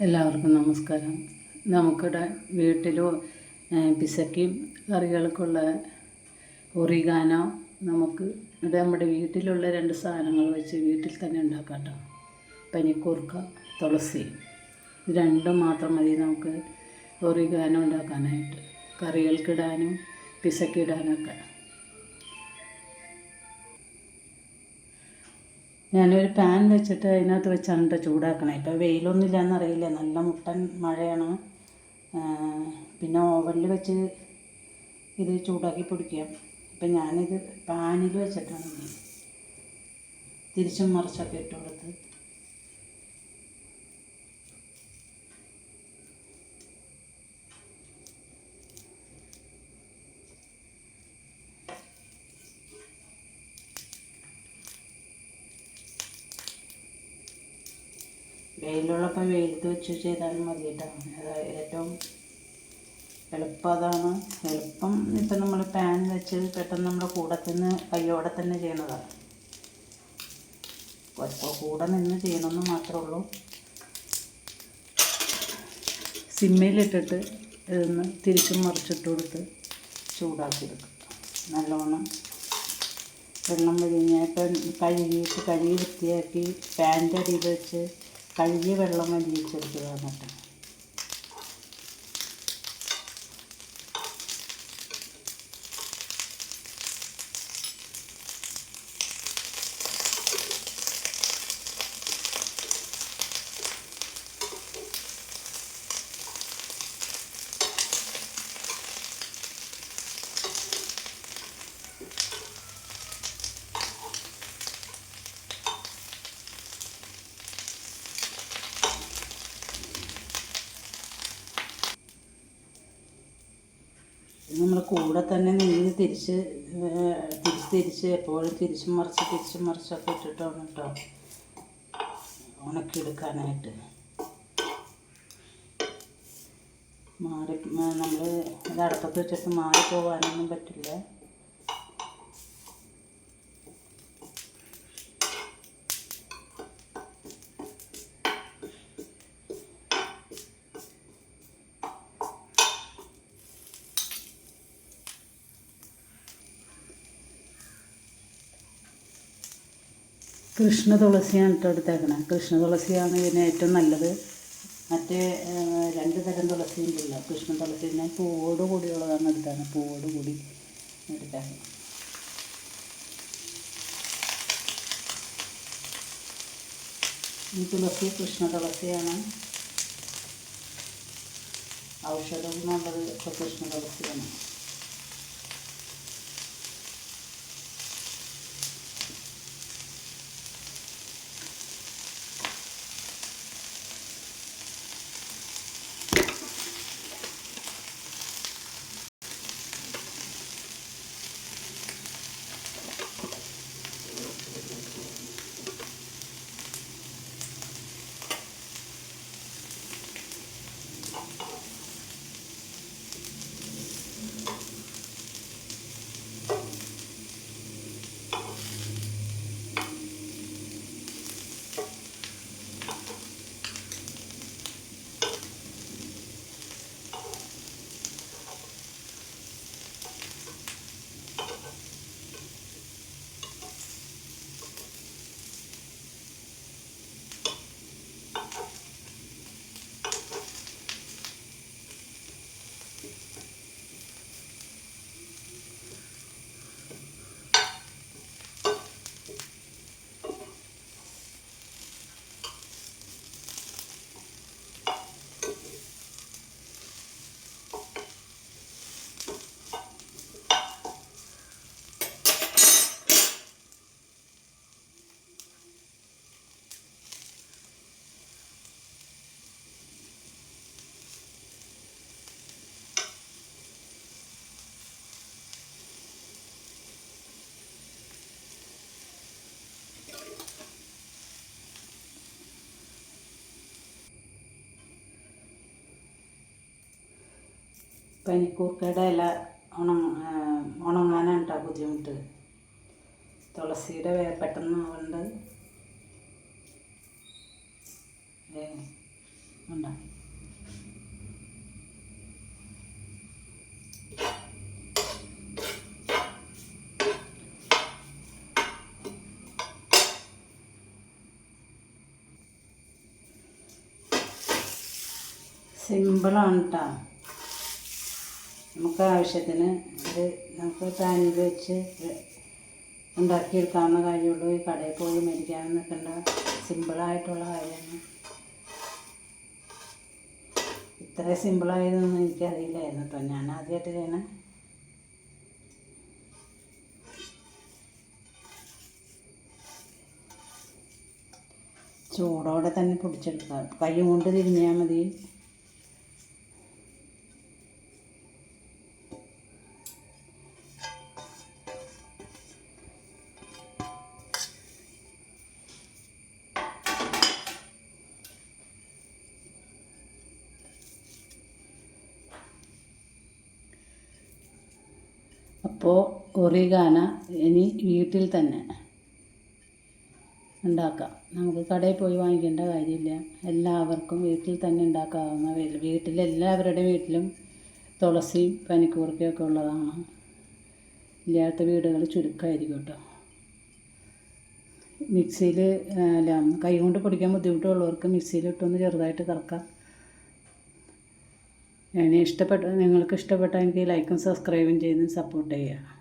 എല്ലാവർക്കും നമസ്കാരം. നമുക്കിവിടെ വീട്ടിലും പിസയ്ക്കും കറികൾക്കുള്ള ഒറിഗാനോ നമുക്ക് ഇവിടെ നമ്മുടെ വീട്ടിലുള്ള 2 സാധനങ്ങൾ വെച്ച് വീട്ടിൽ തന്നെ ഉണ്ടാക്കാം കേട്ടോ. പനിക്കൂർക്ക, തുളസി, ഇത് രണ്ടും മാത്രം മതി നമുക്ക് ഒറിഗാനോ ഉണ്ടാക്കാനായിട്ട്, കറികൾക്കിടാനും പിസയ്ക്കിടാനൊക്കെ. ഞാനൊരു പാൻ വെച്ചിട്ട് അതിനകത്ത് വെച്ചാണ് ചൂടാക്കണേ. ഇപ്പോൾ വെയിലൊന്നുമില്ല എന്നറിയില്ല, നല്ല മുട്ടൻ മഴയാണ്. പിന്നെ ഓവനിൽ വെച്ച് ഇത് ചൂടാക്കി പൊടിക്കാം. ഇപ്പം ഞാനിത് പാനിൽ വെച്ചിട്ടാണ് തിരിച്ചും മറിച്ചൊക്കെ ഇട്ട് കൊടുത്ത് വെയിലുള്ളപ്പോൾ വെയിലത്ത് വെച്ച് ചെയ്താലും മതി കേട്ടോ. ഏറ്റവും എളുപ്പം അതാണ്. എളുപ്പം ഇപ്പം നമ്മൾ പാൻ വെച്ച് പെട്ടെന്ന് നമ്മുടെ കയ്യോടെ തന്നെ ചെയ്യണതാണ്. അപ്പോൾ കൂടെ നിന്ന് ചെയ്യണമെന്ന് മാത്രമേ ഉള്ളൂ. സിമ്മിലിട്ടിട്ട് ഇതൊന്ന് തിരിച്ചും മറിച്ചിട്ട് കൊടുത്ത് ചൂടാക്കിയെടുക്കും. നല്ലോണം വെള്ളം ഇപ്പം കഴുകി വൃത്തിയാക്കി പാൻ്റെ അടിയിൽ വെച്ച് കഴുകിയ വെള്ളം വലിയിച്ചെടുക്കുക എന്നിട്ട് നമ്മൾ കൂടെ തന്നെ നിന്ന് തിരിച്ച് എപ്പോഴും തിരിച്ചും മറിച്ചൊക്കെ ഇട്ടിട്ടാണ് കേട്ടോ ഉണക്കിയെടുക്കാനായിട്ട്. നമ്മൾ ഇത് അടുപ്പത്ത് വെച്ചിട്ട് മാറിപ്പോകാനൊന്നും പറ്റില്ല. കൃഷ്ണ തുളസിയാണ് ഇട്ട് എടുത്തേക്കണം. കൃഷ്ണ തുളസിയാണ് ഇതിന് ഏറ്റവും നല്ലത്. മറ്റേ 2 തരം തുളസി ഉണ്ടല്ലോ, കൃഷ്ണ തുളസി ഞാൻ പൂവോട് കൂടിയുള്ളതാണ് എടുത്താണ്. പൂവോട് കൂടി എടുത്താണ്. ഈ തുളസി കൃഷ്ണ തുളസിയാണ്. ഔഷധ ഗുണമുള്ളത് ഇപ്പോൾ കൃഷ്ണ തുളസിയാണ്. പനിക്കൂർക്കയുടെ ഇല ഉണങ്ങാനാണ് കേട്ടോ ബുദ്ധിമുട്ട്. തുളസിയുടെ പെട്ടെന്ന് ആവുന്നുണ്ട്. കണ്ടോ. സിമ്പിളാണ് കേട്ടോ. നമുക്ക് ആവശ്യത്തിന് ഇത് നമുക്ക് പാനിൽ വെച്ച് ഉണ്ടാക്കിയെടുക്കാവുന്ന കാര്യമുള്ളൂ. ഈ കടയിൽ പോയി മേടിക്കാൻ നിൽക്കേണ്ട സിമ്പിളായിട്ടുള്ള കാര്യമാണ്. ഇത്ര സിമ്പിളായതൊന്നും എനിക്കറിയില്ലായിരുന്നു കേട്ടോ. ഞാൻ ആദ്യമായിട്ട് ചെയ്യണേ. ചൂടോടെ തന്നെ പൊടിച്ചെടുക്കുക. കൈ കൊണ്ട് തിരിഞ്ഞാൽ മതി. അപ്പോൾ ഒറിഗാന ഇനി വീട്ടിൽ തന്നെ ഉണ്ടാക്കാം. നമുക്ക് കടയിൽ പോയി വാങ്ങിക്കേണ്ട കാര്യമില്ല. എല്ലാവർക്കും വീട്ടിൽ തന്നെ ഉണ്ടാക്കാവുന്ന വീട്ടിലെല്ലാവരുടെ വീട്ടിലും തുളസിയും പനിക്കൂർക്കയൊക്കെ ഉള്ളതാണ്. ഇല്ലാത്ത വീടുകൾ ചുരുക്കമായിരിക്കും കേട്ടോ. മിക്സിയിൽ കൈ കൊണ്ട് പൊടിക്കാൻ ബുദ്ധിമുട്ടുള്ളവർക്ക് മിക്സിയിലിട്ടൊന്ന് ചെറുതായിട്ട് കറക്കാം. നിങ്ങൾക്ക് ഇഷ്ടപ്പെട്ട എനിക്ക് ലൈക്കും സബ്സ്ക്രൈബും ചെയ്ത് സപ്പോർട്ട് ചെയ്യുക.